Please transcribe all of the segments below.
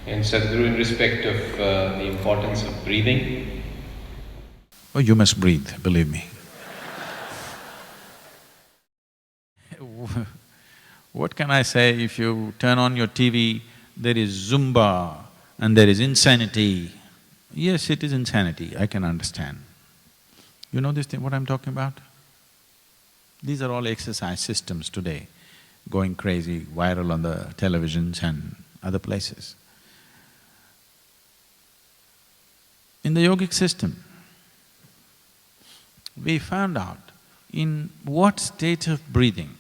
And Sadhguru, in respect of the importance of breathing. Oh, you must breathe, believe me. What can I say? If you turn on your TV, there is Zumba and there is insanity. Yes, it is insanity, I can understand. You know this thing, what I'm talking about? These are all exercise systems today, going crazy, viral on the televisions and other places. In the yogic system, we found out in what state of breathing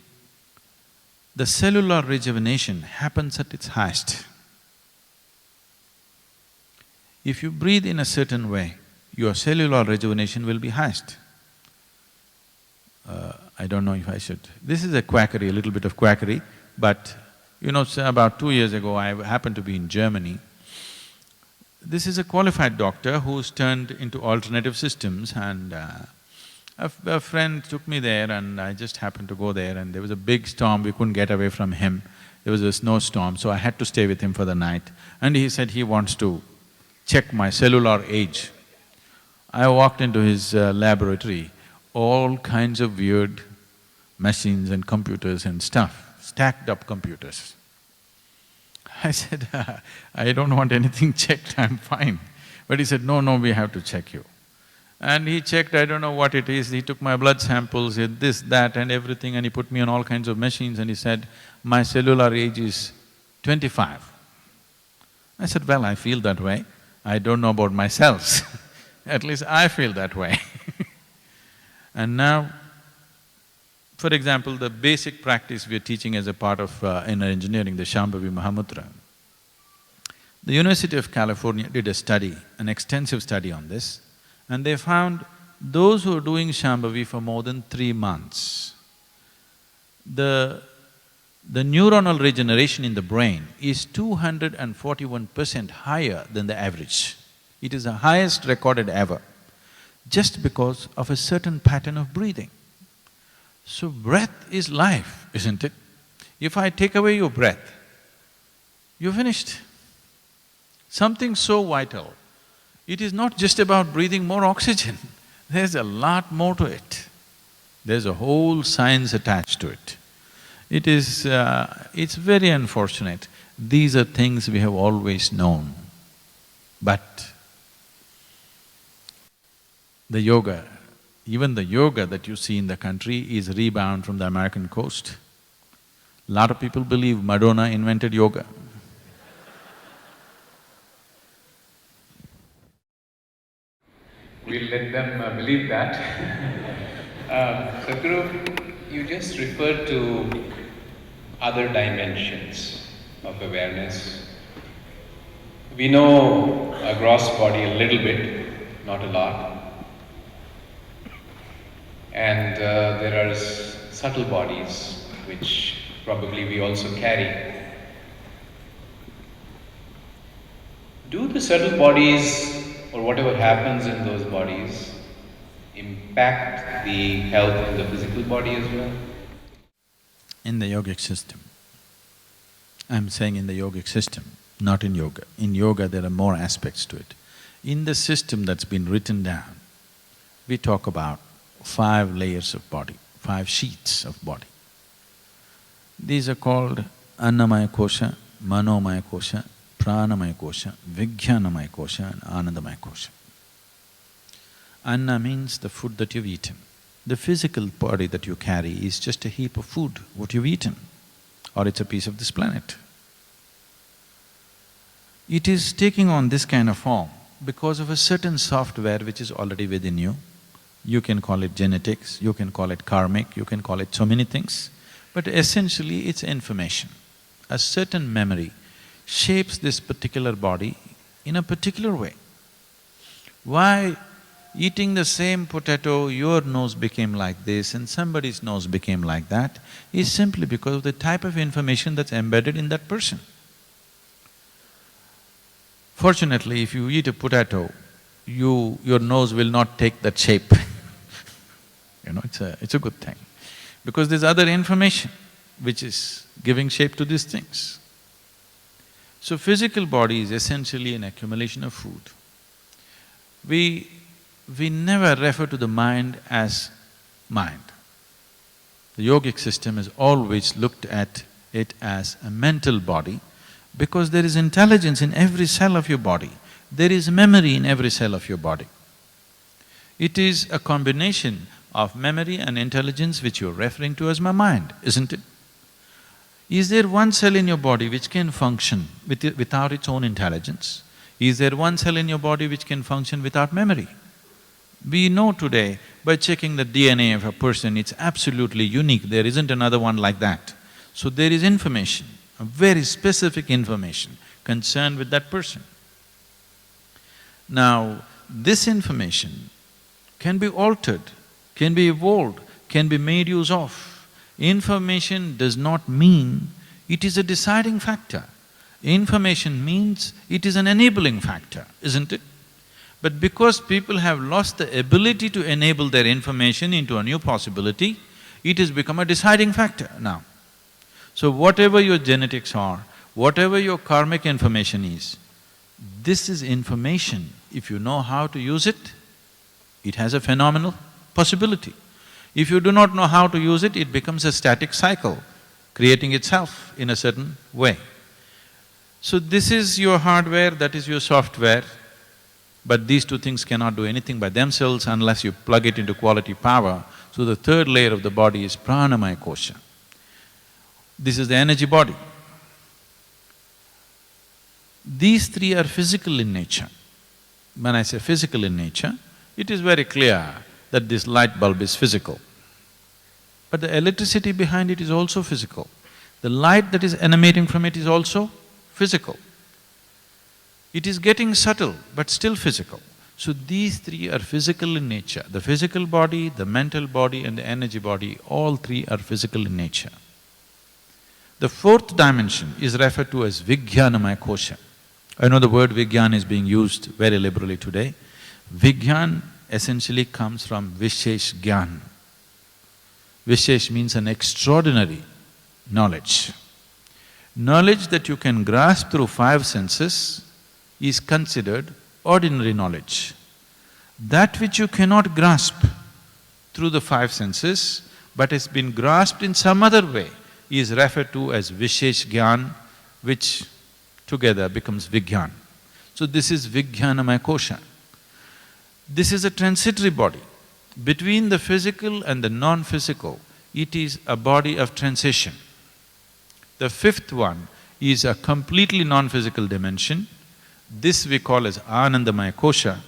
the cellular rejuvenation happens at its highest. If you breathe in a certain way, your cellular rejuvenation will be highest. I don't know if I should… This is a quackery, a little bit of quackery, but you know, so about 2 years ago, I happened to be in Germany. This is a qualified doctor who's turned into alternative systems, and a friend took me there and I just happened to go there, and there was a big storm, we couldn't get away from him. There was a snowstorm, so I had to stay with him for the night, and he said he wants to check my cellular age. I walked into his laboratory, all kinds of weird machines and computers and stuff, stacked up computers. I said, I don't want anything checked, I'm fine. But he said, no, we have to check you. And he checked, I don't know what it is, he took my blood samples, he had this, that and everything, and he put me on all kinds of machines and he said, my cellular age is 25. I said, well, I feel that way. I don't know about myself, at least I feel that way. And now, for example, the basic practice we are teaching as a part of inner engineering, the Shambhavi Mahamudra. The University of California did a study, an extensive study on this, and they found those who are doing Shambhavi for more than 3 months, the neuronal regeneration in the brain is 241% higher than the average. It is the highest recorded ever, just because of a certain pattern of breathing. So breath is life, isn't it? If I take away your breath, you're finished. Something so vital. It is not just about breathing more oxygen, there's a lot more to it. There's a whole science attached to it. It's very unfortunate. These are things we have always known, but the yoga, even the yoga that you see in the country is rebound from the American coast. Lot of people believe Madonna invented yoga. We'll let them believe that. Sadhguru, you just referred to other dimensions of awareness. We know a gross body a little bit, not a lot. And there are subtle bodies which probably we also carry. Do the subtle bodies or whatever happens in those bodies impact the health of the physical body as well? In the yogic system, I'm saying in the yogic system, not in yoga. In yoga there are more aspects to it. In the system that's been written down, we talk about 5 layers of body, 5 sheets of body. These are called Annamaya Kosha, Manomaya Kosha, Pranamaya Kosha, Vijnanamaya Kosha and Anandamaya Kosha. Anna means the food that you've eaten. The physical body that you carry is just a heap of food, what you've eaten, or it's a piece of this planet. It is taking on this kind of form because of a certain software which is already within you. You can call it genetics, you can call it karmic, you can call it so many things, but essentially it's information. A certain memory shapes this particular body in a particular way. Why eating the same potato, your nose became like this and somebody's nose became like that, is simply because of the type of information that's embedded in that person. Fortunately, if you eat a potato, your nose will not take that shape. You know, it's a good thing, because there's other information which is giving shape to these things. So physical body is essentially an accumulation of food. We never refer to the mind as mind. The yogic system has always looked at it as a mental body because there is intelligence in every cell of your body, there is memory in every cell of your body. It is a combination of memory and intelligence which you're referring to as my mind, isn't it? Is there one cell in your body which can function without its own intelligence? Is there one cell in your body which can function without memory? We know today, by checking the DNA of a person, it's absolutely unique, there isn't another one like that. So there is information, a very specific information concerned with that person. Now, this information can be altered, can be evolved, can be made use of. Information does not mean it is a deciding factor. Information means it is an enabling factor, isn't it? But because people have lost the ability to enable their information into a new possibility, it has become a deciding factor now. So whatever your genetics are, whatever your karmic information is, this is information. If you know how to use it, it has a phenomenal possibility. If you do not know how to use it, it becomes a static cycle, creating itself in a certain way. So this is your hardware, that is your software, but these two things cannot do anything by themselves unless you plug it into quality power. So the third layer of the body is pranamaya kosha. This is the energy body. These three are physical in nature. When I say physical in nature, it is very clear that this light bulb is physical. But the electricity behind it is also physical. The light that is emanating from it is also physical. It is getting subtle, but still physical. So these three are physical in nature. The physical body, the mental body and the energy body, all three are physical in nature. The fourth dimension is referred to as Vijnanamaya kosha. I know the word Vijnan is being used very liberally today. Vijnan essentially comes from Vishesh Gyan. Vishesh means an extraordinary knowledge. Knowledge that you can grasp through five senses is considered ordinary knowledge. That which you cannot grasp through the five senses, but has been grasped in some other way, is referred to as Vishesh Gyan, which together becomes Vijnan. So this is Vijnanamaya kosha. This is a transitory body. Between the physical and the non-physical, it is a body of transition. The fifth one is a completely non-physical dimension. This we call as Anandamaya kosha,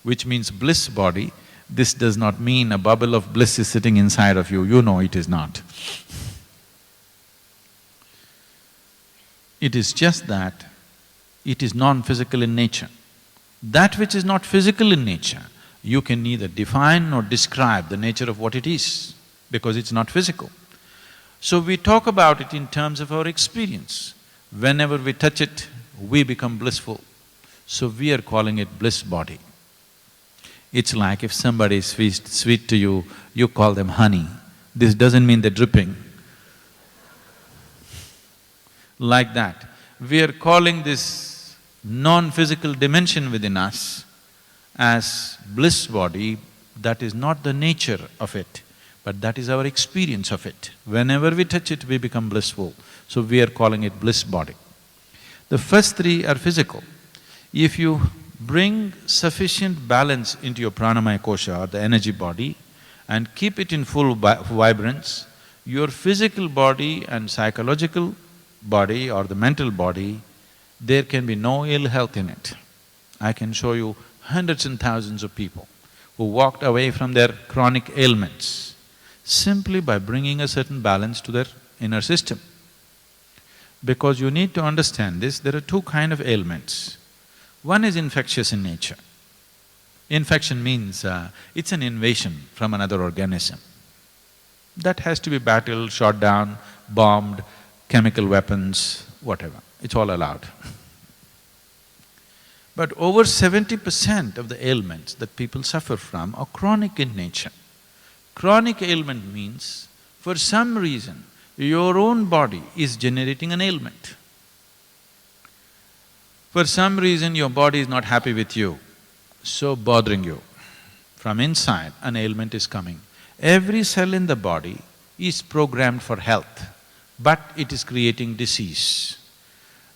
which means bliss body. This does not mean a bubble of bliss is sitting inside of you, you know it is not. It is just that it is non-physical in nature. That which is not physical in nature, you can neither define nor describe the nature of what it is, because it's not physical. So we talk about it in terms of our experience. Whenever we touch it, we become blissful. So we are calling it bliss body. It's like if somebody is sweet to you, you call them honey. This doesn't mean they're dripping. Like that, we are calling this non-physical dimension within us as bliss body. That is not the nature of it, but that is our experience of it. Whenever we touch it, we become blissful. So we are calling it bliss body. The first three are physical. If you bring sufficient balance into your pranamaya kosha or the energy body and keep it in full vibrance, your physical body and psychological body or the mental body, there can be no ill health in it. I can show you hundreds and thousands of people who walked away from their chronic ailments simply by bringing a certain balance to their inner system. Because you need to understand this, there are two kinds of ailments. One is infectious in nature. Infection means it's an invasion from another organism. That has to be battled, shot down, bombed, chemical weapons, whatever, it's all allowed. But over 70% of the ailments that people suffer from are chronic in nature. Chronic ailment means, for some reason, your own body is generating an ailment. For some reason your body is not happy with you, so bothering you. From inside, an ailment is coming. Every cell in the body is programmed for health, but it is creating disease.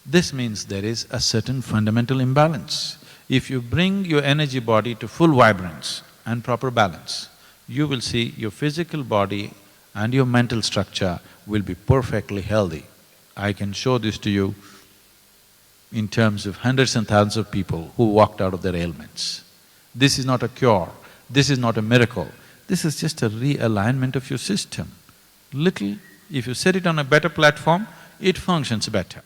This means there is a certain fundamental imbalance. If you bring your energy body to full vibrance and proper balance, you will see your physical body and your mental structure will be perfectly healthy. I can show this to you in terms of hundreds and thousands of people who walked out of their ailments. This is not a cure, this is not a miracle, this is just a realignment of your system. Little, if you set it on a better platform, it functions better.